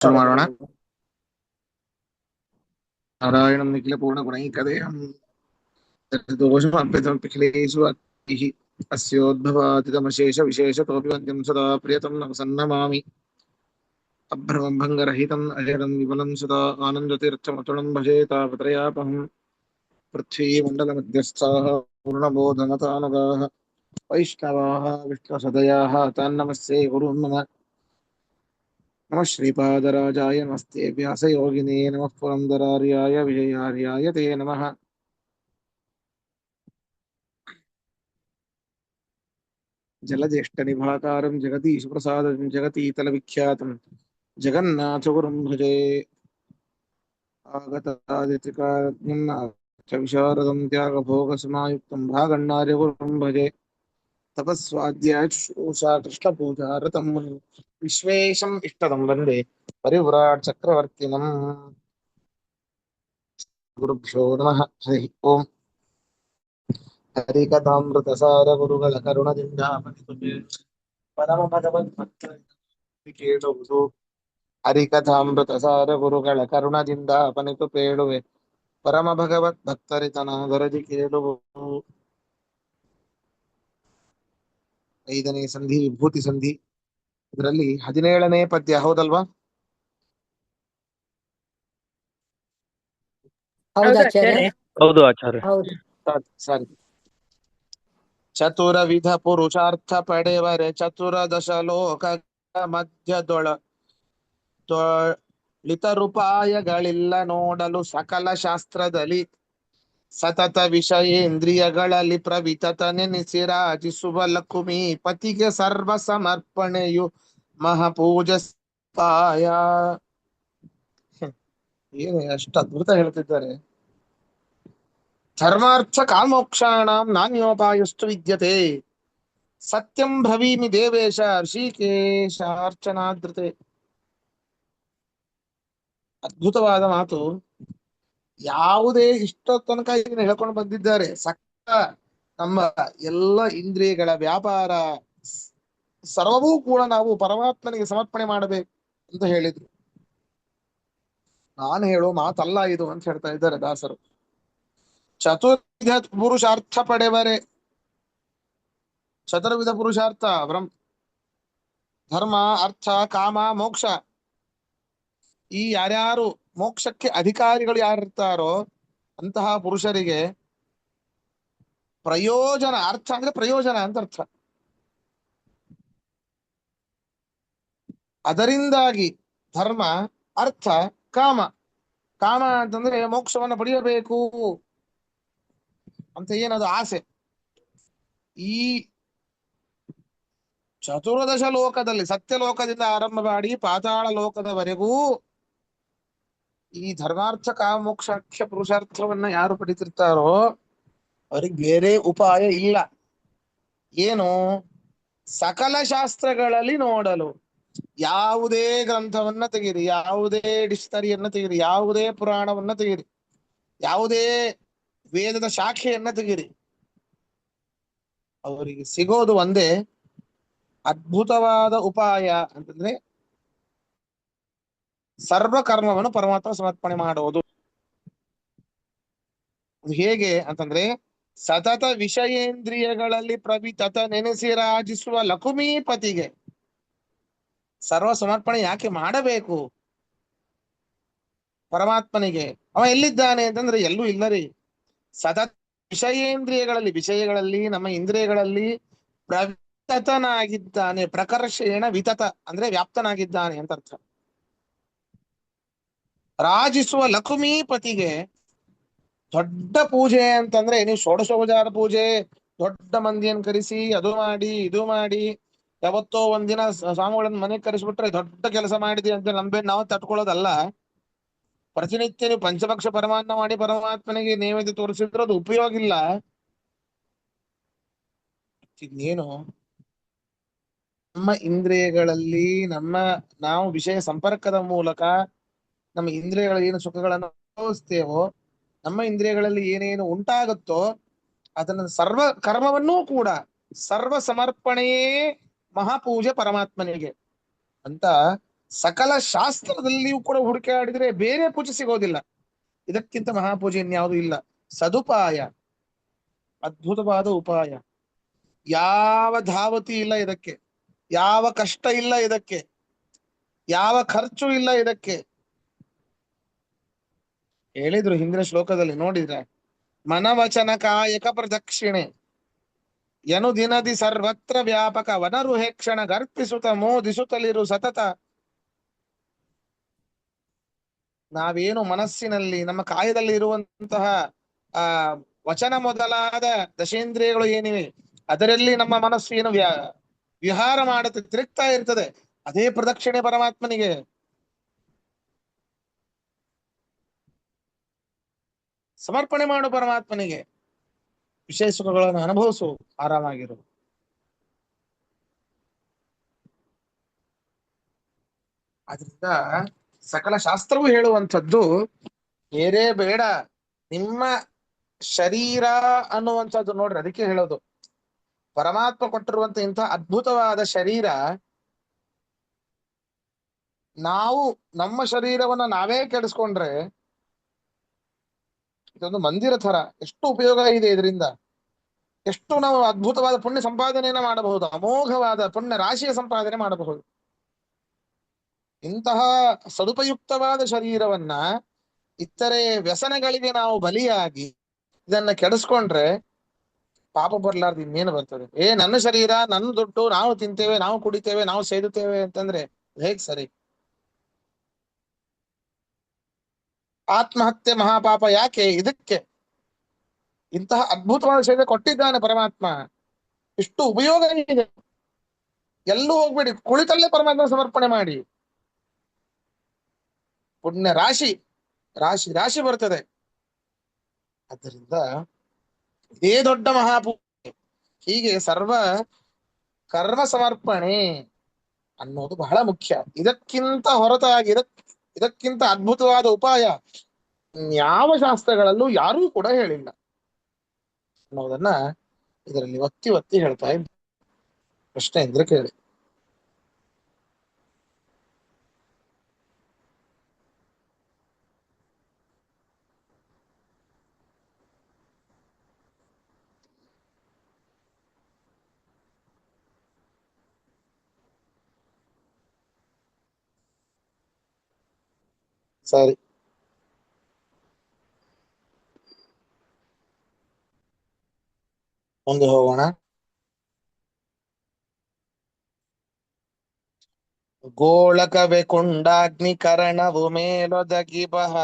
ಶುರು ಮಾಡೋಣ. ನಾರಾಯಣಂ ನಿಖಿಲ ಪೂರ್ಣ ಗುಣೈಕದೇಹಂ ದೋಷಮಪ್ಯತಮಪಿಖಿಲೇಶು ಅತ್ತಿಃ ಅಸ್ಯೋದ್ಭವಾದಿತಮಶೇಷ ವಿಶೇಷತೋಪಿ ವಂದ್ಯಂ ಸದಾ ಪ್ರಿಯತಂ ನಮಸನ್ನಮಾಮಿ. ಅಭ್ರಮಂ ಭಂಗರಹಿತಂ ಅಜಡಂ ವಿಮಲಂ ಸದಾ ಆನಂದತೀರ್ಥಮತುಳಂ ಭಜೆ ತಾಪತ್ರಯಾಪಹಂ. ಪೃಥ್ವೀಮಂಡಲಮಧ್ಯಸ್ಥಾಃ ಪೂರ್ಣಬೋಧಮತಾನುಗಾಃ ವೈಷ್ಣವಾಃ ವಿಷ್ಣುಸದಯಾಃ ತಾನ್ನಮಸ್ಯೆ ಗುರುನ್ ನಮಃ. नमः श्रीपादराजाय नमस्ते व्यासयोगिने नमः पुरन्दरार्याय विजयार्याय ते नमः. जलज्येष्ठनिभाकारं जगदीशप्रसादं जगतीतलविख्यातं जगन्नाथगुरुं भजे. आगतादित्यकाज्ञं विशारदं त्यागभोगसमायुक्तं भागण्णार्यगुरुं भजे. तपस्वाध्याय शुश्रूषा कृष्णपूजारतं मुनिं विश्वेशम् इष्टदं वन्दे परिव्राट् चक्रवर्तिनम्. गुरुभ्यो नमः. हरिः ओम्. ಹರಿಕಥಾಮೃತಸಾರ ಗುರುಗಳ ಕರುಣದಿಂದ ಪರಮ ಭಗವದ್ಭಕ್ತ ಕೇಳುವುದು. ಹರಿಕಥಾಮೃತಸಾರ ಗುರುಗಳ ಕರುಣದಿಂದ ಅಪನಿತು ಪೇಳುವೆ ಪರಮ ಭಗವತ್ ಭಕ್ತರಿತನಾದರದಿ ಕೇಳುವುದು. ಐದನೇ ಸಂಧಿ ವಿಭೂತಿ ಸಂಧಿ. ಇದರಲ್ಲಿ 17ನೇ ಪದ್ಯ ಹೌದಲ್ವಾ? ಹೌದು ಆಚಾರ್ಯ. ಹೌದು ಆಚಾರ್ಯ. ಹೌದು. ಸಾರಿ. ಚತುರವಿಧ ಪುರುಷಾರ್ಥ ಪಡೆವರೆ ಚತುರದಶ ಲೋಕ ಮಧ್ಯದೊಳಿತರುಪಾಯಗಳಿಲ್ಲ ನೋಡಲು ಸಕಲ ಶಾಸ್ತ್ರದಲ್ಲಿ ಸತತ ವಿಷಯೇಂದ್ರಿಯಗಳಲ್ಲಿ ಪ್ರವಿತತ ನೆನೆಸಿರಾಜಿಸುವ ಲಕುಮಿ ಪತಿಗೆ ಸರ್ವ ಸಮರ್ಪಣೆಯು ಮಹಾಪೂಜಾಯ. ಏನು ಅಷ್ಟು ಅದ್ಭುತ ಹೇಳ್ತಿದ್ದಾರೆ. ಧರ್ಮಾರ್ಥ ಕಾಮೋಕ್ಷಾಣಂ ನಾನ್ಯೋಪಾಯಸ್ತು ವಿದ್ಯತೆ ಸತ್ಯಂ ಬ್ರವೀಮಿ ದೇವೇಶ ಋಷಿಕೇಶಾರ್ಚನಾದೃತೆ. ಅದ್ಭುತವಾದ ಮಾತು. ಯಾವುದೇ ಇಷ್ಟೋ ತನಕ ಇದನ್ನ ಹೇಳ್ಕೊಂಡು ಬಂದಿದ್ದಾರೆ. ನಮ್ಮ ಎಲ್ಲ ಇಂದ್ರಿಯಗಳ ವ್ಯಾಪಾರ ಸರ್ವವೂ ಕೂಡ ನಾವು ಪರಮಾತ್ಮನಿಗೆ ಸಮರ್ಪಣೆ ಮಾಡಬೇಕು ಅಂತ ಹೇಳಿದ್ರು. ನಾನು ಹೇಳೋ ಮಾತಲ್ಲ ಇದು ಅಂತ ಹೇಳ್ತಾ ಇದ್ದಾರೆ ದಾಸರು. ಚತುರ್ವಿಧ ಪುರುಷಾರ್ಥ ಪಡೆವರೆ, ಚತುರ್ವಿಧ ಪುರುಷಾರ್ಥ ಧರ್ಮ, ಅರ್ಥ, ಕಾಮ, ಮೋಕ್ಷ. ಈ ಯಾರ್ಯಾರು ಮೋಕ್ಷಕ್ಕೆ ಅಧಿಕಾರಿಗಳು ಯಾರಿರ್ತಾರೋ ಅಂತಹ ಪುರುಷರಿಗೆ ಪ್ರಯೋಜನ, ಅರ್ಥ ಅಂದ್ರೆ ಪ್ರಯೋಜನ ಅಂತ ಅರ್ಥ. ಅದರಿಂದಾಗಿ ಧರ್ಮ, ಅರ್ಥ, ಕಾಮ. ಕಾಮ ಅಂತಂದ್ರೆ ಮೋಕ್ಷವನ್ನು ಪಡೆಯಬೇಕು ಅಂತ ಏನದು ಆಸೆ. ಈ ಚತುರ್ದಶ ಲೋಕದಲ್ಲಿ ಸತ್ಯಲೋಕದಿಂದ ಆರಂಭ ಮಾಡಿ ಪಾತಾಳ ಲೋಕದವರೆಗೂ ಈ ಧರ್ಮಾರ್ಥ ಕಾಮ ಮೋಕ್ಷಾಖ್ಯ ಪುರುಷಾರ್ಥವನ್ನ ಯಾರು ಪಡಿತಿರ್ತಾರೋ ಅವ್ರಿಗೆ ಬೇರೆ ಉಪಾಯ ಇಲ್ಲ. ಏನು? ಸಕಲ ಶಾಸ್ತ್ರಗಳಲ್ಲಿ ನೋಡಲು. ಯಾವುದೇ ಗ್ರಂಥವನ್ನ ತೆಗೀರಿ, ಯಾವುದೇ ಡಿಕ್ಷನರಿಯನ್ನ ತೆಗೀರಿ, ಯಾವುದೇ ಪುರಾಣವನ್ನ ತೆಗೀರಿ, ಯಾವುದೇ ವೇದದ ಶಾಖೆಯನ್ನ ತೆಗೀರಿ, ಅವರಿಗೆ ಸಿಗೋದು ಒಂದೇ ಅದ್ಭುತವಾದ ಉಪಾಯ ಅಂತಂದ್ರೆ ಸರ್ವಕರ್ಮವನ್ನು ಪರಮಾತ್ಮ ಸಮರ್ಪಣೆ ಮಾಡುವುದು. ಹೇಗೆ ಅಂತಂದ್ರೆ ಸತತ ವಿಷಯೇಂದ್ರಿಯಗಳಲ್ಲಿ ಪ್ರವಿತತ ನೆನೆಸಿರಾಜಿಸುವ ಲಕುಮೀಪತಿಗೆ ಸರ್ವ ಸಮರ್ಪಣೆ ಯಾಕೆ ಮಾಡಬೇಕು ಪರಮಾತ್ಮನಿಗೆ? ಅವ ಎಲ್ಲಿದ್ದಾನೆ ಅಂತಂದ್ರೆ ಎಲ್ಲೂ ಇಲ್ಲರಿ. ಸತತ ವಿಷಯಗಳಲ್ಲಿ ನಮ್ಮ ಇಂದ್ರಿಯಗಳಲ್ಲಿ ಪ್ರವಿತತನಾಗಿದ್ದಾನೆ. ಪ್ರಕರ್ಷೇಣ ವಿತತ ಅಂದ್ರೆ ವ್ಯಾಪ್ತನಾಗಿದ್ದಾನೆ ಅಂತ ಅರ್ಥ. ರಾಜಿಸುವ ಲಕುಮೀಪತಿಗೆ ದೊಡ್ಡ ಪೂಜೆ ಅಂತಂದ್ರೆ ನೀವು ಷೋಡಶೋಪಚಾರ ಪೂಜೆ ದೊಡ್ಡ ಮಂದಿಯನ್ನು ಕರೆಸಿ ಅದು ಮಾಡಿ ಇದು ಮಾಡಿ, ಯಾವತ್ತೋ ಒಂದಿನ ಸ್ವಾಮಿಗಳನ್ನ ಮನೆಗೆ ಕರೆಸ್ಬಿಟ್ರೆ ದೊಡ್ಡ ಕೆಲಸ ಮಾಡಿದ್ವಿ ಅಂತ ನಂಬೇನ್ ನಾವು ತಟ್ಕೊಳ್ಳೋದಲ್ಲ. ಪ್ರತಿನಿತ್ಯ ನೀವು ಪಂಚಭಕ್ಷ ಪರಮಾನ್ನ ಮಾಡಿ ಪರಮಾತ್ಮನಿಗೆ ನೈವೇದ್ಯ ತೋರಿಸಿದ್ರೆ ಅದು ಉಪಯೋಗ ಇಲ್ಲ. ಇನ್ನೇನು ನಮ್ಮ ಇಂದ್ರಿಯಗಳಲ್ಲಿ ನಾವು ವಿಷಯ ಸಂಪರ್ಕದ ಮೂಲಕ ನಮ್ಮ ಇಂದ್ರಿಯಗಳ ಏನು ಸುಖಗಳನ್ನು ಅನುಭವಿಸ್ತೇವೋ, ನಮ್ಮ ಇಂದ್ರಿಯಗಳಲ್ಲಿ ಏನೇನು ಉಂಟಾಗುತ್ತೋ ಅದನ್ನ ಸರ್ವ ಕರ್ಮವನ್ನೂ ಕೂಡ ಸರ್ವ ಸಮರ್ಪಣೆಯೇ ಮಹಾಪೂಜೆ ಪರಮಾತ್ಮನಿಗೆ ಅಂತ ಸಕಲ ಶಾಸ್ತ್ರದಲ್ಲಿಯೂ ಕೂಡ ಹುಡುಕಾಡಿದ್ರೆ ಬೇರೆ ಪೂಜೆ ಸಿಗೋದಿಲ್ಲ. ಇದಕ್ಕಿಂತ ಮಹಾಪೂಜೆ ಇನ್ಯಾವುದೂ ಇಲ್ಲ. ಸದುಪಾಯ, ಅದ್ಭುತವಾದ ಉಪಾಯ. ಯಾವ ಧಾವತಿ ಇಲ್ಲ ಇದಕ್ಕೆ, ಯಾವ ಕಷ್ಟ ಇಲ್ಲ ಇದಕ್ಕೆ, ಯಾವ ಖರ್ಚು ಇಲ್ಲ ಇದಕ್ಕೆ. ಹೇಳಿದ್ರು ಹಿಂದಿನ ಶ್ಲೋಕದಲ್ಲಿ ನೋಡಿದ್ರೆ, ಮನವಚನ ಕಾಯಕ ಪ್ರದಕ್ಷಿಣೆ ಯನು ದಿನದಿ ಸರ್ವತ್ರ ವ್ಯಾಪಕ ವನರುಹೇಕ್ಷಣ ಗರ್ಪಿಸುತ್ತ ಮೋದಿಸುತ್ತಲಿರು ಸತತ. ನಾವೇನು ಮನಸ್ಸಿನಲ್ಲಿ ನಮ್ಮ ಕಾಯದಲ್ಲಿ ಇರುವಂತಹ ಆ ವಚನ ಮೊದಲಾದ ದಶೇಂದ್ರಿಯಗಳು ಏನಿವೆ, ಅದರಲ್ಲಿ ನಮ್ಮ ಮನಸ್ಸು ಏನು ವಿಹಾರ ಮಾಡುತ್ತೆ, ತಿರುಗ್ತಾ ಇರ್ತದೆ, ಅದೇ ಪ್ರದಕ್ಷಿಣೆ ಪರಮಾತ್ಮನಿಗೆ. ಸಮರ್ಪಣೆ ಮಾಡು ಪರಮಾತ್ಮನಿಗೆ, ವಿಷಯ ಸುಖಗಳನ್ನು ಅನುಭವಿಸು, ಆರಾಮಾಗಿರು. ಆದ್ರಿಂದ ಸಕಲ ಶಾಸ್ತ್ರವು ಹೇಳುವಂಥದ್ದು ಬೇರೆ ಬೇಡ, ನಿಮ್ಮ ಶರೀರ ಅನ್ನುವಂಥದ್ದು ನೋಡ್ರಿ, ಅದಕ್ಕೆ ಹೇಳೋದು ಪರಮಾತ್ಮ ಕೊಟ್ಟಿರುವಂತ ಇಂಥ ಅದ್ಭುತವಾದ ಶರೀರ, ನಾವು ನಮ್ಮ ಶರೀರವನ್ನ ನಾವೇ ಕೆಡಿಸ್ಕೊಂಡ್ರೆ ಇದೊಂದು ಮಂದಿರ ತರ. ಎಷ್ಟು ಉಪಯೋಗ ಇದೆ ಇದರಿಂದ, ಎಷ್ಟು ನಾವು ಅದ್ಭುತವಾದ ಪುಣ್ಯ ಸಂಪಾದನೆಯನ್ನ ಮಾಡಬಹುದು, ಅಮೋಘವಾದ ಪುಣ್ಯ ರಾಶಿಯ ಸಂಪಾದನೆ ಮಾಡಬಹುದು. ಇಂತಹ ಸದುಪಯುಕ್ತವಾದ ಶರೀರವನ್ನ ಇತರೆ ವ್ಯಸನಗಳಿಗೆ ನಾವು ಬಲಿಯಾಗಿ ಇದನ್ನ ಕೆಡಿಸ್ಕೊಂಡ್ರೆ ಪಾಪ ಬರ್ಲಾರ್ದು ಇನ್ನೇನು ಬರ್ತದೆ? ನನ್ನ ಶರೀರ, ನನ್ನ ದುಡ್ಡು, ನಾವು ತಿಂತೇವೆ, ನಾವು ಕುಡಿತೇವೆ, ನಾವು ಸೇದುತ್ತೇವೆ ಅಂತಂದ್ರೆ ಹೇಗ್ ಸರಿ? ಆತ್ಮಹತ್ಯೆ ಮಹಾಪಾಪ ಯಾಕೆ? ಇದಕ್ಕೆ ಇಂತಹ ಅದ್ಭುತವಾದ ಶರೀರ ಕೊಟ್ಟಿದ್ದಾನೆ ಪರಮಾತ್ಮ. ಇಷ್ಟು ಉಪಯೋಗ ಇದೆ. ಎಲ್ಲೂ ಹೋಗ್ಬೇಡಿ, ಕುಳಿತಲ್ಲೇ ಪರಮಾತ್ಮ ಸಮರ್ಪಣೆ ಮಾಡಿ, ಪುಣ್ಯ ರಾಶಿ ರಾಶಿ ರಾಶಿ ಬರ್ತದೆ. ಆದ್ದರಿಂದ ಇದೇ ದೊಡ್ಡ ಮಹಾಪೂಜೆ. ಹೀಗೆ ಸರ್ವ ಕರ್ಮ ಸಮರ್ಪಣೆ ಅನ್ನೋದು ಬಹಳ ಮುಖ್ಯ. ಇದಕ್ಕಿಂತ ಹೊರತಾಗಿ ಇದಕ್ಕಿಂತ ಅದ್ಭುತವಾದ ಉಪಾಯ ಯಾವ ಶಾಸ್ತ್ರಗಳಲ್ಲೂ ಯಾರೂ ಕೂಡ ಹೇಳಿಲ್ಲ ಅನ್ನೋದನ್ನ ಇದರಲ್ಲಿ ಒತ್ತಿ ಒತ್ತಿ ಹೇಳ್ತಾ ಇದ್ದ. ಪ್ರಶ್ನೆ ಇದ್ರೆ ಕೇಳಿ. ಸರಿ, ಮುಂದೆ ಹೋಗೋಣ. ಗೋಳಕವೇ ಕುಂಡಾಗ್ನಿಕರಣವು ಮೇಲೊದಗಿ ಬಹ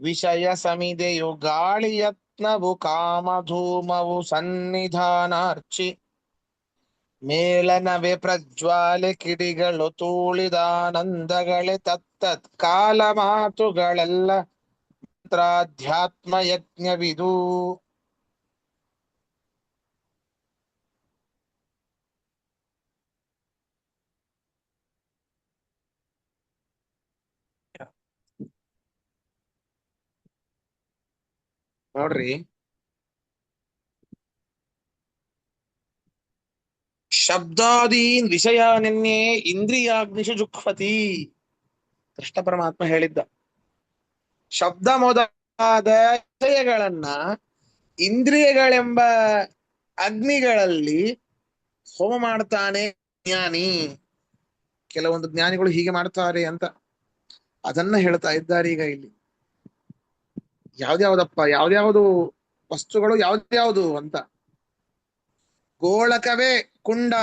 ವಿಷಯ ಸಮಿದೆಯು ಗಾಳಿ ಯತ್ನವು ಕಾಮಧೂಮವು ಸನ್ನಿಧಾನಾರ್ಚಿ ಮೇಲನವೇ ಪ್ರಜ್ವಾಲೆ ಕಿಡಿಗಳು ತೂಳಿದಾನಂದಗಳೇ ತತ್ತತ್ ಕಾಲ ಮಾತುಗಳೆಲ್ಲ ಮಂತ್ರಾಧ್ಯಾತ್ಮ ಯಜ್ಞವಿದು. ನೋಡ್ರಿ, ಶಬ್ದಾದೀನ್ ವಿಷಯಾನನ್ಯೇ ಇಂದ್ರಿಯಾಗ್ನಿಷು ಜುಕ್ಫತಿ. ಕೃಷ್ಣ ಪರಮಾತ್ಮ ಹೇಳಿದ್ದ, ಶಬ್ದ ಮೊದಲಾದ ವಿಷಯಗಳನ್ನ ಇಂದ್ರಿಯಗಳೆಂಬ ಅಗ್ನಿಗಳಲ್ಲಿ ಹೋಮ ಮಾಡ್ತಾನೆ ಜ್ಞಾನಿ. ಕೆಲವೊಂದು ಜ್ಞಾನಿಗಳು ಹೀಗೆ ಮಾಡ್ತಾರೆ ಅಂತ ಅದನ್ನ ಹೇಳ್ತಾ ಇದ್ದಾರೆ ಈಗ ಇಲ್ಲಿ. ಯಾವ್ದ್ಯಾವ್ದಪ್ಪ, ಯಾವ್ದ್ಯಾವ್ದು ವಸ್ತುಗಳು ಯಾವ್ದ್ಯಾವ್ದು ಅಂತ. ಗೋಳಕವೇ ಕುಂಡ,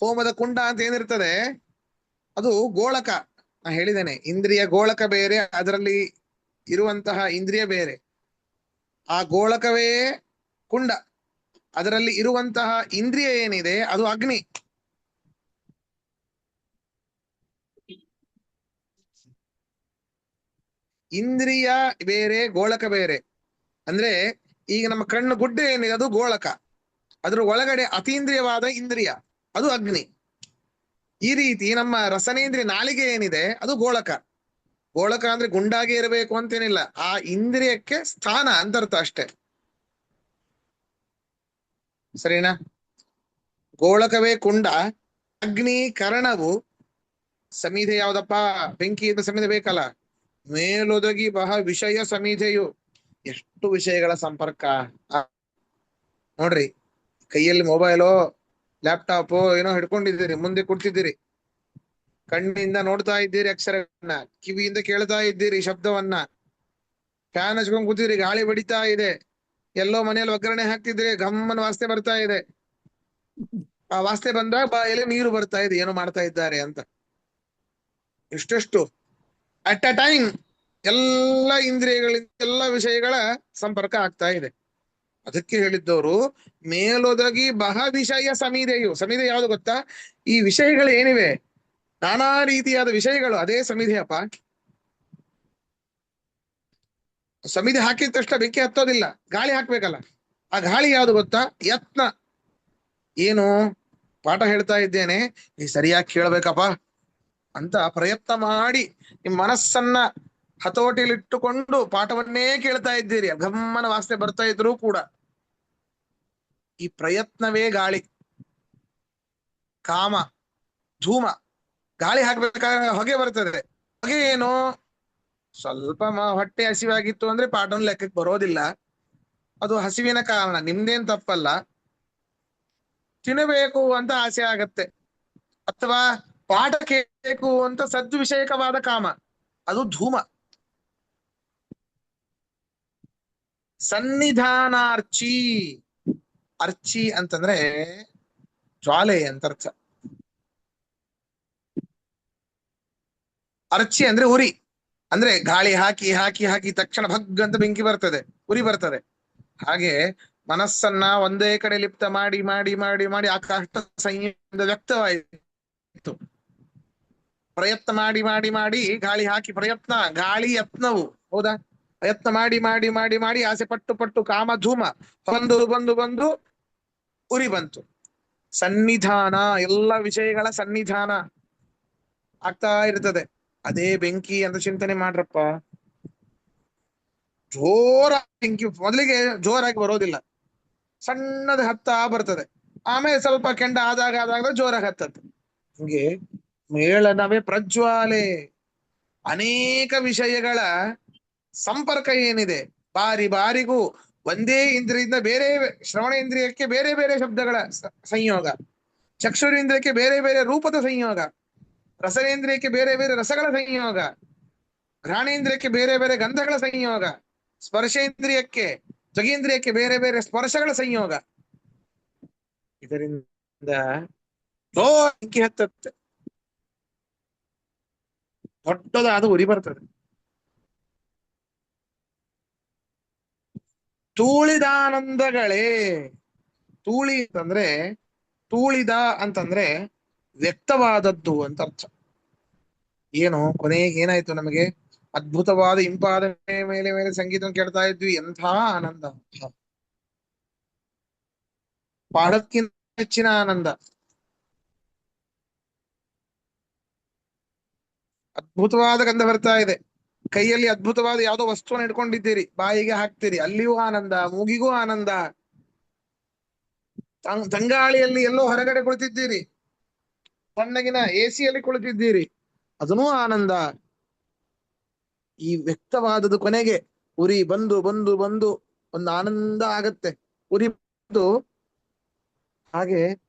ಹೋಮದ ಕುಂಡ ಅಂತ ಏನಿರ್ತದೆ ಅದು ಗೋಳಕ. ನಾ ಹೇಳಿದ್ದೇನೆ, ಇಂದ್ರಿಯ ಗೋಳಕ ಬೇರೆ, ಅದರಲ್ಲಿ ಇರುವಂತಹ ಇಂದ್ರಿಯ ಬೇರೆ. ಆ ಗೋಳಕವೇ ಕುಂಡ, ಅದರಲ್ಲಿ ಇರುವಂತಹ ಇಂದ್ರಿಯ ಏನಿದೆ ಅದು ಅಗ್ನಿ. ಇಂದ್ರಿಯ ಬೇರೆ, ಗೋಳಕ ಬೇರೆ. ಅಂದ್ರೆ ಈಗ ನಮ್ಮ ಕಣ್ಣು ಗುಡ್ಡೆ ಏನಿದೆ ಅದು ಗೋಳಕ, ಅದ್ರ ಒಳಗಡೆ ಅತೀಂದ್ರಿಯವಾದ ಇಂದ್ರಿಯ ಅದು ಅಗ್ನಿ. ಈ ರೀತಿ ನಮ್ಮ ರಸನೇಂದ್ರಿಯ ನಾಲಿಗೆ ಏನಿದೆ ಅದು ಗೋಳಕ. ಗೋಳಕ ಅಂದ್ರೆ ಗುಂಡಾಗಿ ಇರಬೇಕು ಅಂತೇನಿಲ್ಲ, ಆ ಇಂದ್ರಿಯಕ್ಕೆ ಸ್ಥಾನ ಅಂತರ್ಥ ಅಷ್ಟೇ. ಸರಿನಾ? ಗೋಳಕವೇ ಕುಂಡ, ಅಗ್ನಿ ಕರಣವು ಸಮಿಧೆ ಯಾವ್ದಪ್ಪ? ಬೆಂಕಿಯಿಂದ ಸಮಿಧೆ ಬೇಕಲ್ಲ. ಮೇಲೊದಗಿ ಬಹ ವಿಷಯ ಸಮಿಧೆಯು. ಎಷ್ಟು ವಿಷಯಗಳ ಸಂಪರ್ಕ. ಆ, ನೋಡ್ರಿ, ಕೈಯಲ್ಲಿ ಮೊಬೈಲೋ ಲ್ಯಾಪ್ಟಾಪೋ ಏನೋ ಹಿಡ್ಕೊಂಡಿದ್ದೀರಿ, ಮುಂದೆ ಕೂಡ್ತಿದ್ದೀರಿ, ಕಣ್ಣಿಂದ ನೋಡ್ತಾ ಇದ್ದೀರಿ ಅಕ್ಷರವನ್ನ, ಕಿವಿಯಿಂದ ಕೇಳ್ತಾ ಇದ್ದೀರಿ ಶಬ್ದವನ್ನ, ಫ್ಯಾನ್ ಹಚ್ಕೊಂಡ್ ಕೂತಿದ್ರಿ, ಗಾಳಿ ಬಡಿತಾ ಇದೆ, ಎಲ್ಲೋ ಮನೆಯಲ್ಲಿ ಒಗ್ಗರಣೆ ಹಾಕ್ತಿದ್ರೆ ಗಮ್ಮನ ವಾಸನೆ ಬರ್ತಾ ಇದೆ. ಆ ವಾಸನೆ ಬಂದಾಗ ಬಾಯಲ್ಲಿ ನೀರು ಬರ್ತಾ ಇದೆ, ಏನೋ ಮಾಡ್ತಾ ಇದ್ದಾರೆ ಅಂತ. ಇಷ್ಟೆಷ್ಟು ಅಟ್ ಅ ಟೈಮ್ ಎಲ್ಲ ಇಂದ್ರಿಯಗಳಿಂದ ಎಲ್ಲ ವಿಷಯಗಳ ಸಂಪರ್ಕ ಆಗ್ತಾ ಇದೆ. ಅದಕ್ಕೆ ಹೇಳಿದ್ದವರು ಮೇಲೊದಗಿ ಬಹ ವಿಷಯ ಸಮಿಧೆಯು. ಸಮಿಧೆ ಯಾವುದು ಗೊತ್ತಾ? ಈ ವಿಷಯಗಳು ಏನಿವೆ, ನಾನಾ ರೀತಿಯಾದ ವಿಷಯಗಳು, ಅದೇ ಸಮಿಧೆಯಪ್ಪ. ಸಮಿಧೆ ಹಾಕಿದ ತಕ್ಷಣ ಬೆಂಕಿ ಹತ್ತೋದಿಲ್ಲ, ಗಾಳಿ ಹಾಕ್ಬೇಕಲ್ಲ. ಆ ಗಾಳಿ ಯಾವುದು ಗೊತ್ತಾ? ಯತ್ನ. ಏನು ಪಾಠ ಹೇಳ್ತಾ ಇದ್ದೇನೆ, ನೀ ಸರಿಯಾಗಿ ಕೇಳ್ಬೇಕಪ್ಪ ಅಂತ ಪ್ರಯತ್ನ ಮಾಡಿ ನಿಮ್ಮ ಮನಸ್ಸನ್ನ ಹತೋಟಿಯಲ್ಲಿಟ್ಟುಕೊಂಡು ಪಾಠವನ್ನೇ ಕೇಳ್ತಾ ಇದ್ದೀರಿ, ಗಮ್ಮನ ವಾಸನೆ ಬರ್ತಾ ಇದ್ರೂ ಕೂಡ ಈ ಪ್ರಯತ್ನವೇ ಗಾಳಿ. ಕಾಮ, ಧೂಮ. ಗಾಳಿ ಹಾಕ್ಬೇಕಾದ್ರೆ ಹೊಗೆ ಬರ್ತದೆ. ಹೊಗೆ ಏನು? ಸ್ವಲ್ಪ ಹೊಟ್ಟೆ ಹಸಿವಾಗಿತ್ತು ಅಂದ್ರೆ ಪಾಠವನ್ನು ಲೆಕ್ಕಕ್ಕೆ ಬರೋದಿಲ್ಲ, ಅದು ಹಸಿವಿನ ಕಾರಣ, ನಿಮ್ದೇನ್ ತಪ್ಪಲ್ಲ. ತಿನ್ನಬೇಕು ಅಂತ ಆಸೆ ಆಗತ್ತೆ, ಅಥವಾ ಪಾಠ ಕೇಳಬೇಕು ಅಂತ ಸದ್ವಿಷಯಕವಾದ ಕಾಮ, ಅದು ಧೂಮ. ಸನ್ನಿಧಾನಾರ್ಚಿ. ಅರ್ಚಿ ಅಂತಂದ್ರೆ ಜ್ವಾಲೆ ಅಂತ ಅರ್ಥ. ಅರ್ಚಿ ಅಂದ್ರೆ ಉರಿ. ಅಂದ್ರೆ ಗಾಳಿ ಹಾಕಿ ಹಾಕಿ ಹಾಕಿ ತಕ್ಷಣ ಭಗ್ ಅಂತ ಬೆಂಕಿ ಬರ್ತದೆ, ಉರಿ ಬರ್ತದೆ. ಹಾಗೆ ಮನಸ್ಸನ್ನ ಒಂದೇ ಕಡೆ ಲಿಪ್ತ ಮಾಡಿ ಮಾಡಿ ಮಾಡಿ ಮಾಡಿ ಆಕಾಶ ಸಂಯಮದಿಂದ ವ್ಯಕ್ತವಾಯಿತು. ಪ್ರಯತ್ನ ಮಾಡಿ ಮಾಡಿ ಮಾಡಿ ಗಾಳಿ ಹಾಕಿ ಪ್ರಯತ್ನ, ಗಾಳಿ ಯತ್ನವು, ಹೌದಾ? ಪ್ರಯತ್ನ ಮಾಡಿ ಮಾಡಿ ಮಾಡಿ ಮಾಡಿ ಆಸೆ ಪಟ್ಟು ಪಟ್ಟು ಕಾಮ ಧೂಮ ಬಂದು ಬಂದು ಬಂದು ಉರಿ ಬಂತು. ಸನ್ನಿಧಾನ, ಎಲ್ಲ ವಿಷಯಗಳ ಸನ್ನಿಧಾನ ಆಗ್ತಾ ಇರ್ತದೆ. ಅದೇ ಬೆಂಕಿ ಅಂತ ಚಿಂತನೆ ಮಾಡ್ರಪ್ಪ. ಜೋರಾಗಿ ಬೆಂಕಿ ಮೊದಲಿಗೆ ಜೋರಾಗಿ ಬರೋದಿಲ್ಲ, ಸಣ್ಣದ ಹತ್ತಾ ಬರ್ತದೆ, ಆಮೇಲೆ ಸ್ವಲ್ಪ ಕೆಂಡ ಆದಾಗ ಆದಾಗ ಜೋರಾಗಿ ಹತ್ತತ್ತೆ. ಹಂಗೆ ಮೇಳನವೇ ಪ್ರಜ್ವಾಲೆ. ಅನೇಕ ವಿಷಯಗಳ ಸಂಪರ್ಕ ಏನಿದೆ, ಬಾರಿ ಬಾರಿಗೂ ಒಂದೇ ಇಂದ್ರಿಯಿಂದ ಬೇರೆ, ಶ್ರವಣೇಂದ್ರಿಯಕ್ಕೆ ಬೇರೆ ಬೇರೆ ಶಬ್ದಗಳ ಸಂಯೋಗ, ಚಕ್ಷುರೇಂದ್ರಿಯಕ್ಕೆ ಬೇರೆ ಬೇರೆ ರೂಪದ ಸಂಯೋಗ, ರಸನೇಂದ್ರಿಯಕ್ಕೆ ಬೇರೆ ಬೇರೆ ರಸಗಳ ಸಂಯೋಗ, ಘ್ರಾಣೇಂದ್ರಿಯಕ್ಕೆ ಬೇರೆ ಬೇರೆ ಗಂಧಗಳ ಸಂಯೋಗ, ಸ್ಪರ್ಶೇಂದ್ರಿಯಕ್ಕೆ, ತ್ವಗೇಂದ್ರಿಯಕ್ಕೆ ಬೇರೆ ಬೇರೆ ಸ್ಪರ್ಶಗಳ ಸಂಯೋಗ. ಇದರಿಂದ ಬೆಂಕಿ ಹತ್ತತ್ತೆ, ದೊಡ್ಡದಾದ ಉರಿ ಬರ್ತದೆ. ತೂಳಿದಾನಂದಗಳೇ. ತೂಳಿ ಅಂತಂದ್ರೆ, ತೂಳಿದ ಅಂತಂದ್ರೆ ವ್ಯಕ್ತವಾದದ್ದು ಅಂತ ಅರ್ಥ. ಏನು ಕೊನೆಗೆ ಏನಾಯ್ತು ನಮಗೆ? ಅದ್ಭುತವಾದ ಇಂಪಾದ ಮೇಲೆ ಮೇಲೆ ಸಂಗೀತ ಕೇಳ್ತಾ ಇದ್ವಿ, ಎಂಥ ಆನಂದ! ಪಾಠಕ್ಕಿಂತ ಹೆಚ್ಚಿನ ಆನಂದ. ಅದ್ಭುತವಾದ ಗಂಧ ಬರ್ತಾ ಇದೆ, ಕೈಯಲ್ಲಿ ಅದ್ಭುತವಾದ ಯಾವುದೋ ವಸ್ತುವನ್ನು ಇಟ್ಕೊಂಡಿದ್ದೀರಿ, ಬಾಯಿಗೆ ಹಾಕ್ತೀರಿ, ಅಲ್ಲಿಯೂ ಆನಂದ, ಮೂಗಿಗೂ ಆನಂದ. ತಂಗಾಳಿಯಲ್ಲಿ ಎಲ್ಲೋ ಹೊರಗಡೆ ಕುಳಿತಿದ್ದೀರಿ, ತಣ್ಣಗಿನ ಎಸಿಯಲ್ಲಿ ಕುಳಿತಿದ್ದೀರಿ, ಅದನ್ನೂ ಆನಂದ. ಈ ವ್ಯಕ್ತವಾದದ್ದು ಕೊನೆಗೆ ಉರಿ ಬಂದು ಬಂದು ಬಂದು ಒಂದು ಆನಂದ ಆಗತ್ತೆ, ಉರಿ ಬಂದು. ಹಾಗೆ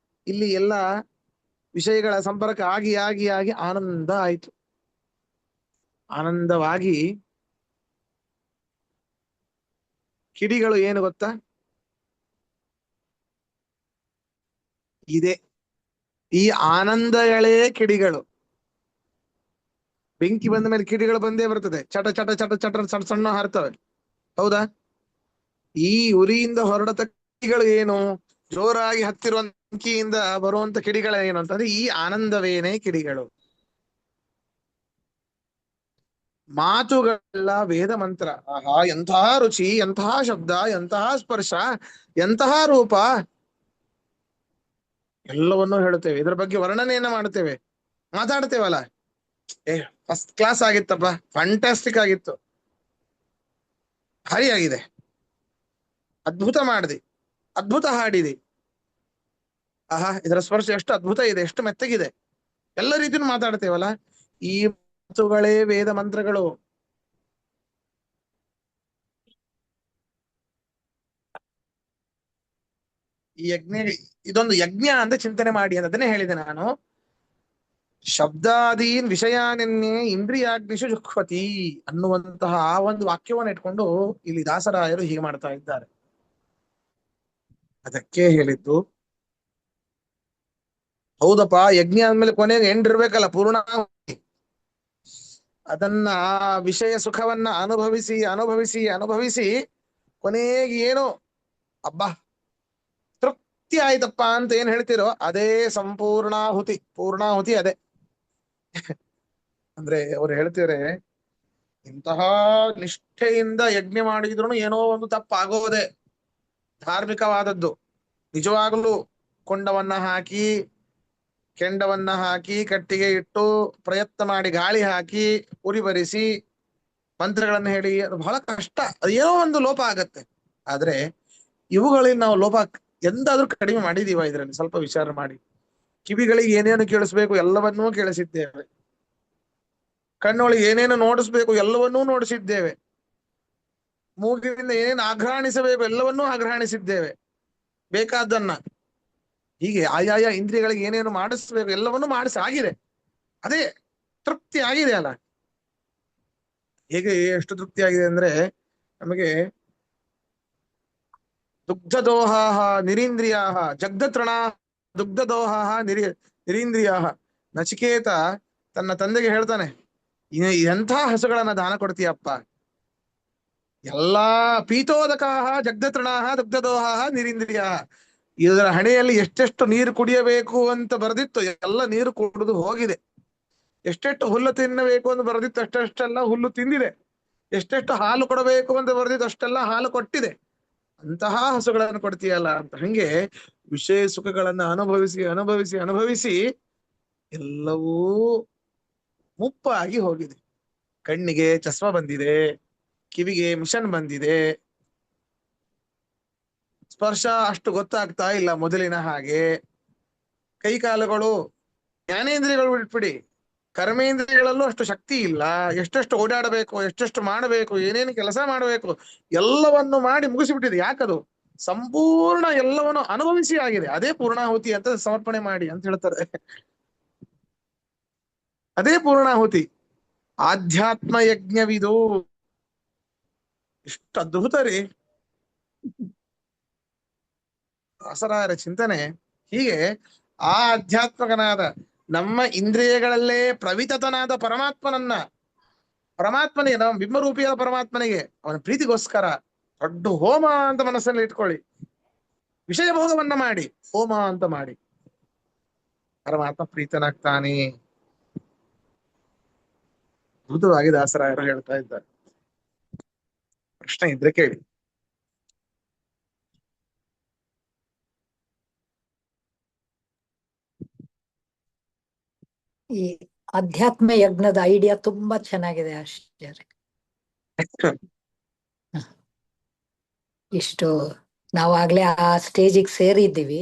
ಇಲ್ಲಿ ಎಲ್ಲ ವಿಷಯಗಳ ಸಂಪರ್ಕ ಆಗಿ ಆಗಿ ಆಗಿ ಆನಂದ ಆಯ್ತು. ಆನಂದವಾಗಿ ಕಿಡಿಗಳು ಏನು ಗೊತ್ತಾ? ಇದೆ, ಈ ಆನಂದಗಳೇ ಕಿಡಿಗಳು. ಬೆಂಕಿ ಬಂದ ಮೇಲೆ ಕಿಡಿಗಳು ಬಂದೇ ಬರ್ತದೆ, ಚಟ ಚಟ ಚಟ ಚಟ ಸಣ್ಣ ಸಣ್ಣ ಹಾರ್ತವೆ, ಹೌದಾ? ಈ ಉರಿಯಿಂದ ಹೊರಡತ ಕಿಡಿಗಳು ಏನು? ಜೋರಾಗಿ ಹತ್ತಿರುವ ಬೆಂಕಿಯಿಂದ ಬರುವಂತ ಕಿಡಿಗಳ ಏನು ಅಂತಂದ್ರೆ ಈ ಆನಂದವೇನೇ ಕಿಡಿಗಳು. ಮಾತುಗಳೆಲ್ಲ ವೇದ ಮಂತ್ರ. ಆಹಾ, ಎಂತಹ ರುಚಿ, ಎಂತಹ ಶಬ್ದ, ಎಂತಹ ಸ್ಪರ್ಶ, ಎಂತಹ ರೂಪ, ಎಲ್ಲವನ್ನೂ ಹೇಳುತ್ತೇವೆ. ಇದರ ಬಗ್ಗೆ ವರ್ಣನೆಯನ್ನ ಮಾಡ್ತೇವೆ, ಮಾತಾಡ್ತೇವಲ್ಲ. ಏ, ಫಸ್ಟ್ ಕ್ಲಾಸ್ ಆಗಿತ್ತಪ್ಪ, ಫ್ಯಾಂಟಾಸ್ಟಿಕ್ ಆಗಿತ್ತು, ಭಾರಿ ಆಗಿದೆ, ಅದ್ಭುತ ಮಾಡಿದೆ, ಅದ್ಭುತ ಹಾಡಿದೆ, ಆಹಾ ಇದರ ಸ್ಪರ್ಶ ಎಷ್ಟು ಅದ್ಭುತ ಇದೆ, ಎಷ್ಟು ಮೆತ್ತಗಿದೆ, ಎಲ್ಲ ರೀತಿಯೂ ಮಾತಾಡ್ತೇವಲ್ಲ. ಈ ಮಾತುಗಳೇ ವೇದ ಮಂತ್ರಗಳು. ಈ ಯಜ್ಞ, ಇದೊಂದು ಯಜ್ಞ ಅಂತ ಚಿಂತನೆ ಮಾಡಿ ಅಂತ ಅದನ್ನೇ ಹೇಳಿದೆ ನಾನು. ಶಬ್ದಾದೀನ್ ವಿಷಯಾನನ್ನೇ ಇಂದ್ರಿಯಾಗ್ನಿಷು ಜುಹ್ವತಿ ಅನ್ನುವಂತಹ ಆ ಒಂದು ವಾಕ್ಯವನ್ನು ಇಟ್ಕೊಂಡು ಇಲ್ಲಿ ದಾಸರಾಯರು ಹೀಗೆ ಮಾಡ್ತಾ ಇದ್ದಾರೆ. ಅದಕ್ಕೆ ಹೇಳಿದ್ದು, ಹೌದಪ್ಪ ಯಜ್ಞ ಅಂದ್ಮೇಲೆ ಕೊನೆಗೆ ಎಂಡಿರ್ಬೇಕಲ್ಲ, ಪೂರ್ಣ. ಅದನ್ನ ಆ ವಿಷಯ ಸುಖವನ್ನ ಅನುಭವಿಸಿ ಅನುಭವಿಸಿ ಅನುಭವಿಸಿ ಕೊನೆಗೆ ಏನು ಅಬ್ಬಾ ತೃಪ್ತಿ ಆಯ್ತಪ್ಪ ಅಂತ ಏನ್ ಹೇಳ್ತಿರೋ ಅದೇ ಸಂಪೂರ್ಣಾಹುತಿ. ಪೂರ್ಣಾಹುತಿ ಅದೇ. ಅಂದ್ರೆ ಅವ್ರು ಹೇಳ್ತಿದ್ರೆ, ಇಂತಹ ನಿಷ್ಠೆಯಿಂದ ಯಜ್ಞ ಮಾಡಿದ್ರು ಏನೋ ಒಂದು ತಪ್ಪಾಗೋದೆ. ಧಾರ್ಮಿಕವಾದದ್ದು ನಿಜವಾಗಲೂ ಕೊಂಡವನ್ನ ಹಾಕಿ, ಕೆಂಡವನ್ನ ಹಾಕಿ, ಕಟ್ಟಿಗೆ ಇಟ್ಟು ಪ್ರಯತ್ನ ಮಾಡಿ ಗಾಳಿ ಹಾಕಿ ಉರಿ ಬರಿಸಿ ಮಂತ್ರಗಳನ್ನು ಹೇಳಿ ಅದು ಬಹಳ ಕಷ್ಟ. ಅದು ಏನೋ ಒಂದು ಲೋಪ ಆಗತ್ತೆ. ಆದ್ರೆ ಇವುಗಳಲ್ಲಿ ನಾವು ಲೋಪ ಎಂದಾದ್ರೂ ಕಡಿಮೆ ಮಾಡಿದೀವ? ಇದರಲ್ಲಿ ಸ್ವಲ್ಪ ವಿಚಾರ ಮಾಡಿ. ಕಿವಿಗಳಿಗೆ ಏನೇನು ಕೇಳಿಸ್ಬೇಕು ಎಲ್ಲವನ್ನೂ ಕೇಳಿಸಿದ್ದೇವೆ, ಕಣ್ಣೊಳಗೆ ಏನೇನು ನೋಡಿಸ್ಬೇಕು ಎಲ್ಲವನ್ನೂ ನೋಡಿಸಿದ್ದೇವೆ, ಮೂಗಿನಿಂದ ಏನೇನು ಆಘ್ರಾಣಿಸಬೇಕು ಎಲ್ಲವನ್ನೂ ಆಘ್ರಾಣಿಸಿದ್ದೇವೆ ಬೇಕಾದನ್ನ. ಹೀಗೆ ಆಯಾಯ ಇಂದ್ರಿಯಗಳಿಗೆ ಏನೇನು ಮಾಡಿಸ್ಬೇಕು ಎಲ್ಲವನ್ನೂ ಮಾಡಿಸಿ ಆಗಿದೆ. ಅದೇ ತೃಪ್ತಿ ಆಗಿದೆ ಅಲ್ಲ. ಹೇಗೆ ಎಷ್ಟು ತೃಪ್ತಿ ಆಗಿದೆ ಅಂದ್ರೆ, ನಮಗೆ ದುಗ್ಧದೋಹಾ ನಿರೀಂದ್ರಿಯಾ ಜಗ್ಧತೃಣ ದುಗ್ಧದೋಹಾ ನಿರೀಂದ್ರಿಯಾ. ನಚಿಕೇತ ತನ್ನ ತಂದೆಗೆ ಹೇಳ್ತಾನೆ, ಎಂಥ ಹಸುಗಳನ್ನ ದಾನ ಕೊಡ್ತೀಯಪ್ಪ. ಎಲ್ಲಾ ಪೀತೋದಕಾಹ ಜಗ್ಧತೃಣಾಹ ದುಗ್ಧದೋಹಾಹ ನಿರೀಂದ್ರಿಯಾ. ಇದರ ಹಣೆಯಲ್ಲಿ ಎಷ್ಟೆಷ್ಟು ನೀರು ಕುಡಿಯಬೇಕು ಅಂತ ಬರೆದಿತ್ತು, ಎಲ್ಲ ನೀರು ಕುಡಿದು ಹೋಗಿದೆ. ಎಷ್ಟೆಷ್ಟು ಹುಲ್ಲು ತಿನ್ನಬೇಕು ಅಂತ ಬರೆದಿತ್ತು, ಅಷ್ಟೆಷ್ಟೆಲ್ಲ ಹುಲ್ಲು ತಿಂದಿದೆ. ಎಷ್ಟೆಷ್ಟು ಹಾಲು ಕೊಡಬೇಕು ಅಂತ ಬರೆದಿತ್ತು, ಅಷ್ಟೆಲ್ಲ ಹಾಲು ಕೊಟ್ಟಿದೆ. ಅಂತಹ ಹಸುಗಳನ್ನು ಕೊಡ್ತೀಯಲ್ಲ ಅಂತ. ಹಂಗೆ ವಿಷಯ ಸುಖಗಳನ್ನ ಅನುಭವಿಸಿ ಅನುಭವಿಸಿ ಅನುಭವಿಸಿ ಎಲ್ಲವೂ ಮುಪ್ಪಾಗಿ ಹೋಗಿದೆ. ಕಣ್ಣಿಗೆ ಚಸ್ಮಾ ಬಂದಿದೆ, ಕಿವಿಗೆ ಮಿಷನ್ ಬಂದಿದೆ, ಸ್ಪರ್ಶ ಅಷ್ಟು ಗೊತ್ತಾಗ್ತಾ ಇಲ್ಲ ಮೊದಲಿನ ಹಾಗೆ. ಕೈಕಾಲುಗಳು, ಜ್ಞಾನೇಂದ್ರಿಯಗಳು ಬಿಟ್ಬಿಡಿ, ಕರ್ಮೇಂದ್ರಿಯಗಳಲ್ಲೂ ಅಷ್ಟು ಶಕ್ತಿ ಇಲ್ಲ. ಎಷ್ಟೆಷ್ಟು ಓಡಾಡಬೇಕು, ಎಷ್ಟೆಷ್ಟು ಮಾಡಬೇಕು, ಏನೇನು ಕೆಲಸ ಮಾಡಬೇಕು ಎಲ್ಲವನ್ನು ಮಾಡಿ ಮುಗಿಸಿಬಿಟ್ಟಿದೆ. ಯಾಕದು ಸಂಪೂರ್ಣ ಎಲ್ಲವನ್ನು ಅನುಭವಿಸಿ ಆಗಿದೆ. ಅದೇ ಪೂರ್ಣಾಹುತಿ ಅಂತ ಸಮರ್ಪಣೆ ಮಾಡಿ ಅಂತ ಹೇಳ್ತಾರೆ. ಅದೇ ಪೂರ್ಣಾಹುತಿ. ಆಧ್ಯಾತ್ಮ ಯಜ್ಞವಿದು. ಇಷ್ಟು ಅದ್ಭುತ ರೀ ದಾಸರಾಯರ ಚಿಂತನೆ. ಹೀಗೆ ಆ ಆಧ್ಯಾತ್ಮಕನಾದ ನಮ್ಮ ಇಂದ್ರಿಯಗಳಲ್ಲೇ ಪ್ರವಿತತನಾದ ಪರಮಾತ್ಮನಿಗೆ ನಮ್ಮ ಬಿಂಬರೂಪಿಯಾದ ಪರಮಾತ್ಮನಿಗೆ ಅವನ ಪ್ರೀತಿಗೋಸ್ಕರ ದೊಡ್ಡ ಹೋಮ ಅಂತ ಮನಸ್ಸಲ್ಲಿ ಇಟ್ಕೊಳ್ಳಿ. ವಿಷಯ ಭೋಗವನ್ನ ಮಾಡಿ ಹೋಮ ಅಂತ ಮಾಡಿ ಪರಮಾತ್ಮ ಪ್ರೀತನಾಗ್ತಾನೆ. ಅದ್ಭುತವಾಗಿ ದಾಸರಾಯರು ಹೇಳ್ತಾ ಇದ್ದಾರೆ. ಪ್ರಶ್ನೆ ಇದ್ರೆ ಕೇಳಿ. ಈ ಅಧ್ಯಾತ್ಮ ಯಜ್ಞದ ಐಡಿಯಾ ತುಂಬಾ ಚೆನ್ನಾಗಿದೆ ಆಶ್ಚರ್ಯ. ಇಷ್ಟು ನಾವಾಗ್ಲೇ ಆ ಸ್ಟೇಜಿಗೆ ಸೇರಿದ್ದೀವಿ.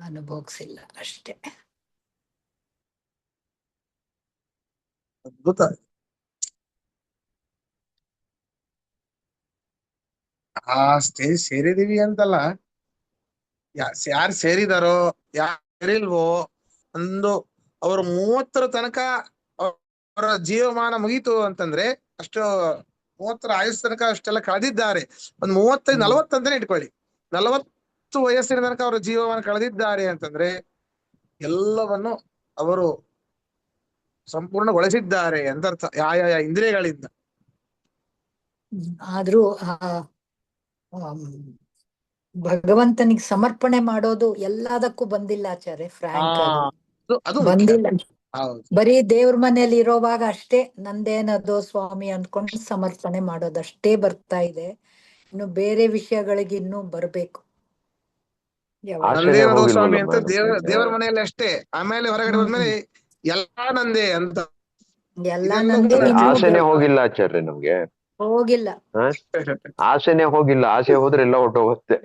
ಅನುಭವಿಸಿಲ್ಲ ಅಷ್ಟೇ. ಅದ್ಭುತ. ಆ ಸ್ಟೇಜ್ ಸೇರಿದೀವಿ ಅಂತಲ್ಲ, ಯಾರು ಸೇರಿದಾರೋ ಯಾರು ಸೇರಿಲ್ವೋ, ಒಂದು ಅವರು 30ರ ತನಕ ಅವರ ಜೀವಮಾನ ಮುಗೀತು ಅಂತಂದ್ರೆ, ಅಷ್ಟು 30ರ ಆಯುಸ್ ತನಕ ಅಷ್ಟೆಲ್ಲ ಕಳೆದಿದ್ದಾರೆ. ಒಂದು 35-40 ಅಂತಾನೆ ಇಟ್ಕೊಳ್ಳಿ. 40 ವಯಸ್ಸಿನ ತನಕ ಅವರ ಜೀವಮಾನ ಕಳೆದಿದ್ದಾರೆ ಅಂತಂದ್ರೆ ಎಲ್ಲವನ್ನು ಅವರು ಸಂಪೂರ್ಣಗೊಳಿಸಿದ್ದಾರೆ ಅಂತ ಅರ್ಥ, ಯಾವ ಇಂದ್ರಿಯಗಳಿಂದ. ಆದ್ರೂ ಭಗವಂತನಿಗೆ ಸಮರ್ಪಣೆ ಮಾಡೋದು ಎಲ್ಲದಕ್ಕೂ ಬಂದಿಲ್ಲ ಆಚಾರ್ಯ. ಫ್ರಾಂಕ್ ಅದು ಬಂದಿಲ್ಲ. ಹೌದು. ಬರೀ ದೇವ್ರ ಮನೇಲಿ ಇರೋವಾಗ ಅಷ್ಟೇ ನಂದೇನದು ಸ್ವಾಮಿ ಅಂದ್ಕೊಂಡು ಸಮರ್ಪಣೆ ಮಾಡೋದಷ್ಟೇ ಬರ್ತಾ ಇದೆ. ಇನ್ನು ಬೇರೆ ವಿಷಯಗಳಿಗೆ ಇನ್ನೂ ಬರ್ಬೇಕು. ನಂದೇನದು ಸ್ವಾಮಿ ಅಂತ ದೇವರ ಮನೆಯಲ್ಲಿ ಅಷ್ಟೇ. ಆಮೇಲೆ ಹೊರಗಡೆ ಬಂದ್ಮೇಲೆ ಎಲ್ಲಾ ನಂದೇ ಅಂತ. ಎಲ್ಲಾ ನಂದೇ. ಆಸೆನೆ ಹೋಗಿಲ್ಲ ಆಚಾರ್ಯ ನಮ್ಗೆ. ಹೋಗಿಲ್ಲ. ಆಸೆನೆ ಹೋಗಿಲ್ಲ. ಆಸೆ ಹೋದ್ರೆ ಎಲ್ಲ ಹೊರಟೋಗುತ್ತೆ.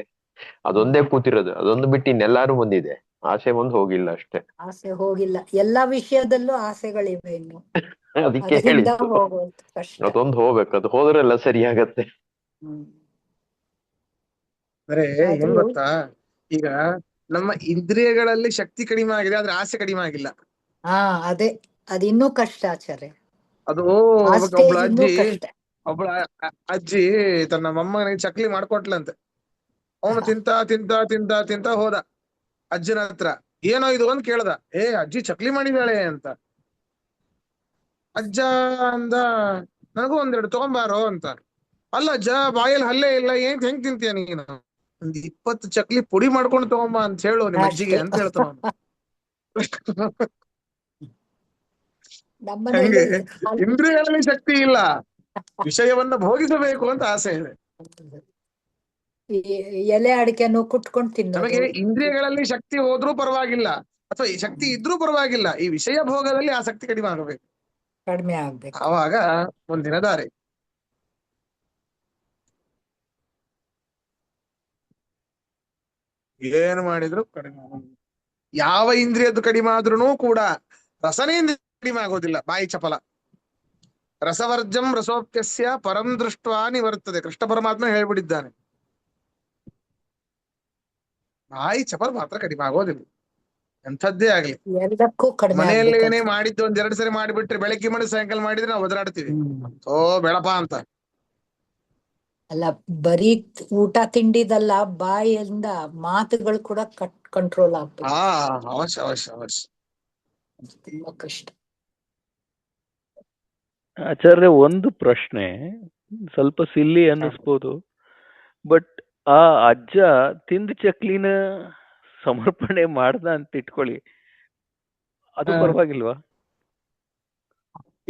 ಅದೊಂದೇ ಕೂತಿರೋದು, ಅದೊಂದು ಬಿಟ್ಟು ಇನ್ನೆಲ್ಲಾರು ಬಂದಿದೆ, ಆಸೆ ಒಂದು ಹೋಗಿಲ್ಲ ಅಷ್ಟೇ. ಆಸೆ ಹೋಗಿಲ್ಲ, ಎಲ್ಲಾ ವಿಷಯದಲ್ಲೂ ಆಸೆಗಳಿವೆ ಇನ್ನು, ಅದಕ್ಕೆ ಅದರಿಂದ ಹೇಳಿದ್ದು, ಹೋಗೋದು ಕಷ್ಟ. ಅದೊಂದು ಹೋಗ್ಬೇಕು, ಅದು ಹೋದ್ರೆಲ್ಲ ಸರಿ ಆಗತ್ತೆ. ಹ್ಮ್. ಅಂದ್ರೆ ಆದ್ರೂ ಏನ್ ಗೊತ್ತಾ, ಈಗ ನಮ್ಮ ಇಂದ್ರಿಯಗಳಲ್ಲಿ ಶಕ್ತಿ ಕಡಿಮೆ ಆಗಿದೆ, ಆದ್ರೆ ಆಸೆ ಕಡಿಮೆ ಆಗಿಲ್ಲ. ಹಾ ಅದೇ, ಅದಿನ್ನೂ ಕಷ್ಟ ಆಚಾರ್ಯ, ಅದು ಆ ಒಬ್ಬ ಸ್ಟೇಜ್ ಇನ್ನೂ ಅಜ್ಜಿ, ಕಷ್ಟ. ಒಬ್ಬಳ ಅಜ್ಜಿ ತನ್ನ ಮೊಮ್ಮಗನಿಗೆ ಚಕ್ಲಿ ಮಾಡ್ಕೊಟ್ಲಂತೆ. ಅವನು ತಿಂತಾ ತಿಂತಾ ತಿಂತಾ ತಿಂತಾ ಹೋದ ಅಜ್ಜನ ಹತ್ರ. ಏನೋ ಇದು ಅಂತ ಕೇಳ್ದ. ಅಜ್ಜಿ ಚಕ್ಲಿ ಮಾಡಿದಾಳೆ ಅಂತ. ಅಜ್ಜ ಅಂದ, ನನಗೂ ಒಂದೆರಡು ತಗೊಂಬಾರೋ ಅಂತ. ಅಲ್ಲ ಅಜ್ಜ, ಬಾಯಲ್ಲಿ ಹಲ್ಲೆ ಇಲ್ಲ, ಹೆಂಗ್ ತಿಂತೀಯ ನೀನು? ಒಂದ್ 20 ಚಕ್ಲಿ ಪುಡಿ ಮಾಡ್ಕೊಂಡು ತಗೊಂಬ ಅಂತ ಹೇಳು ನಿಮ್ಮ ಅಜ್ಜಿಗೆ ಅಷ್ಟೇ. ಅಂತ ಹೇಳ್ತಾನ ಅವನು. ನಮ್ಮನೇಲಿ ಹಂಗೆ ಇಂದ್ರಿಯಗಳಲ್ಲಿ ಶಕ್ತಿ ಇಲ್ಲ, ವಿಷಯವನ್ನ ಭೋಗಿಸಬೇಕು ಅಂತ ಆಸೆ ಇದೆ. ಎಲೆ ಅಡಿಕೆನು ಕುಟ್ಕೊಂಡು ತಿನ್ನೋದು. ನಮಗೆ ಇಂದ್ರಿಯಗಳಲ್ಲಿ ಶಕ್ತಿ ಹೋದ್ರೂ ಪರವಾಗಿಲ್ಲ, ಅಥವಾ ಈ ಶಕ್ತಿ ಇದ್ರೂ ಪರವಾಗಿಲ್ಲ, ಈ ವಿಷಯ ಭೋಗದಲ್ಲಿ ಆಸಕ್ತಿ ಕಡಿಮೆ ಆಗಬೇಕು, ಕಡಿಮೆ ಆಗ್ಬೇಕು. ಆವಾಗ ಮುಂದಿನ ದಾರಿ. ಏನು ಮಾಡಿದ್ರು ಕಡಿಮೆ ಆಗೋದಿಲ್ಲ. ಯಾವ ಇಂದ್ರಿಯದ್ದು ಕಡಿಮೆ ಆದ್ರೂ ಕೂಡ ರಸನೇಂದ್ರಿಯ ಕಡಿಮೆ ಆಗೋದಿಲ್ಲ. ಬಾಯಿ ಚಪಲ. ರಸವರ್ಜಂ ರಸೋಪ್ಯಸ್ಯ ಪರಂ ದೃಷ್ಟ್ವಾ ನಿವರ್ತದೆ, ಕೃಷ್ಣ ಪರಮಾತ್ಮ ಹೇಳ್ಬಿಟ್ಟಿದ್ದಾನೆ. ಬಾಯಿ ಚಪಲ ಮಾತ್ರ ಕಡಿಮೆ ಆಗೋದಿಲ್ಲ, ಎಂಥದ್ದೇ ಆಗ್ಲಿ. ಎಲ್ಲಕ್ಕೂ ಕಡಿಮೆ ಮನೆಯಲ್ಲಿ ಏನೇ ಆಗ್ಬೇಕು. ಮಾಡಿದ್ದು ಒಂದೆರಡು ಸರಿ ಮಾಡಿಬಿಟ್ರೆ, ಬೆಳಗ್ಗೆ ಮಾಡಿ ಸಾಯಂಕಾಲ ಮಾಡಿದ್ರೆ ನಾವು ಒದರಾಡ್ತೀವಿ, ಓ ಬೆಳಪ ಅಂತ. ಅಲ್ಲ, ಬರೀ ಊಟ ತಿಂಡಿದಲ್ಲ, ಬಾಯಿಯಿಂದ ಮಾತುಗಳು ಕೂಡ ಕಂಟ್ರೋಲ್ ಆಗ್ಬೇಕು. ಅವಶ್ಯ ಅವಶ್ಯ ಅವಶ್ಯ. ತುಂಬಾ ಕಷ್ಟ. ಆಚಾರ್ಯ, ಒಂದು ಪ್ರಶ್ನೆ, ಸ್ವಲ್ಪ ಸಿಲ್ಲಿ ಅನ್ನಿಸ್ಬೋದು, ಬಟ್ ಆ ಅಜ್ಜ ತಿಂದ ಚಕ್ಲಿನ ಸಮರ್ಪಣೆ ಮಾಡ್ದ ಅಂತ ಇಟ್ಕೊಳ್ಳಿ, ಅದು ಪರವಾಗಿಲ್ವಾ?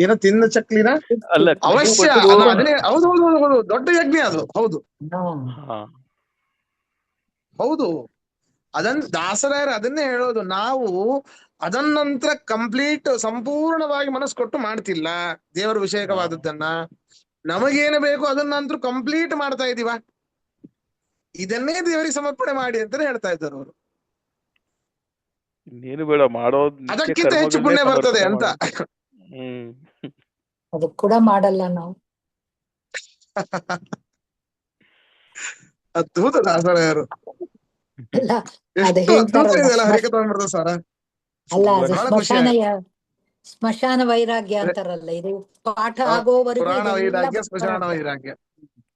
ಏನೋ ತಿಂದ ಚಕ್ಲಿನ ಅಲ್ಲ, ಅವಶ್ಯ, ಅದು ಅದನ್ನೇ. ಹೌದು ಹೌದು ಹೌದು ಹೌದು, ದೊಡ್ಡ ಯಜ್ಞ ಅದು. ಹೌದು ಹೌದು, ಅದನ್ನ ದಾಸರಾಯರು ಅದನ್ನೇ ಹೇಳೋದು. ನಾವು ಅದನ್ನಂತರ ಕಂಪ್ಲೀಟ್ ಸಂಪೂರ್ಣವಾಗಿ ಮನಸ್ಸು ಕೊಟ್ಟು ಮಾಡ್ತಿಲ್ಲ ದೇವರ ವಿಷಯಕವಾದದ್ದನ್ನ. ನಮಗೇನು ಬೇಕು ಅದನ್ನಂತರೂ ಕಂಪ್ಲೀಟ್ ಮಾಡ್ತಾ ಇದೀವ, ಇದನ್ನೇ ದೇವರಿಗೆ ಸಮರ್ಪಣೆ ಮಾಡಿ ಅಂತಾನೆ ಹೇಳ್ತಾ ಇದ್ದಾರೆ ಅವರು. ನೀನು ಬೇಡ ಮಾಡೋದು, ಅದಕ್ಕಿಂತ ಹೆಚ್ಚು ಪುಣ್ಯ ಬರ್ತದೆ ಅಂತ. ಅದು ಕೂಡ ಮಾಡಲ್ಲ ನಾವು. ಅದ್ಭುತ ದಾಸರಾಯರು, ಅಲ್ಲ, ಅದು ಎಷ್ಟು ಅದ್ಭುತ ಹೇಳ್ತಾರಲ್ಲ, ಇದೆಯಲ್ಲ ಹರಿಕಥಾಮೃತ ಸಾರ. ಅಲ್ಲ ಅದು ಬಹಳ ಖುಷಿ ಸ್ಮಶಾನ ವೈರಾಗ್ಯ ಅಂತಾರಲ್ಲ, ಇದು ಪಾಠ ಆಗೋವರೆಗೂ ಪುರಾಣ ಇದೆಲ್ಲ ವೈರಾಗ್ಯ, ಬರ್ತಾ ಸ್ಮಶಾನ ಇರುತ್ತೆ. ವೈರಾಗ್ಯ.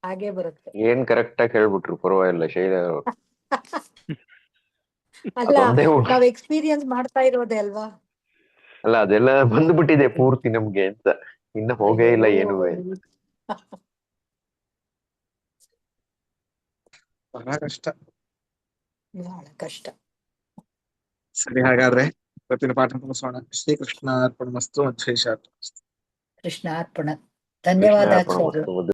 ಹಾಗೆ ಬರುತ್ತೆ. ಏನ್ ಕರೆಕ್ಟ್ ಆಗಿ ಹೇಳ್ಬಿಟ್ರು, ಪರವಾಗಿಲ್ಲ ಶೈಲ ಅವರು. ಅಲ್ಲ, ಅದೊಂದೇ ನಾವ್ ಎಕ್ಸ್ಪೀರಿಯನ್ಸ್ ಮಾಡ್ತಾ ಇರೋದೇ ಅಲ್ವಾ. ಅಲ್ಲ, ಅದೆಲ್ಲ ಬಂದ್ಬಿಟ್ಟಿದೆ ಪೂರ್ತಿ ನಮ್ಗೆ ಅಂತ, ಇನ್ನ ಹೋಗೇ ಇಲ್ಲ ಅಯ್ಯೋ, ಏನುವೆ. ಬಹಳ ಕಷ್ಟ. ಬಹಳ ಕಷ್ಟ. ಸರಿ, ಹಾಗಾದ್ರೆ ಇವತ್ತಿನ ಪಾಠ ಮುಗಿಸೋಣ. ಶ್ರೀಕೃಷ್ಣ ಅರ್ಪಣಮಸ್ತು. ಕೃಷ್ಣ ಅರ್ಪಣ. ಧನ್ಯವಾದ ಆಚಾರ್ಯ.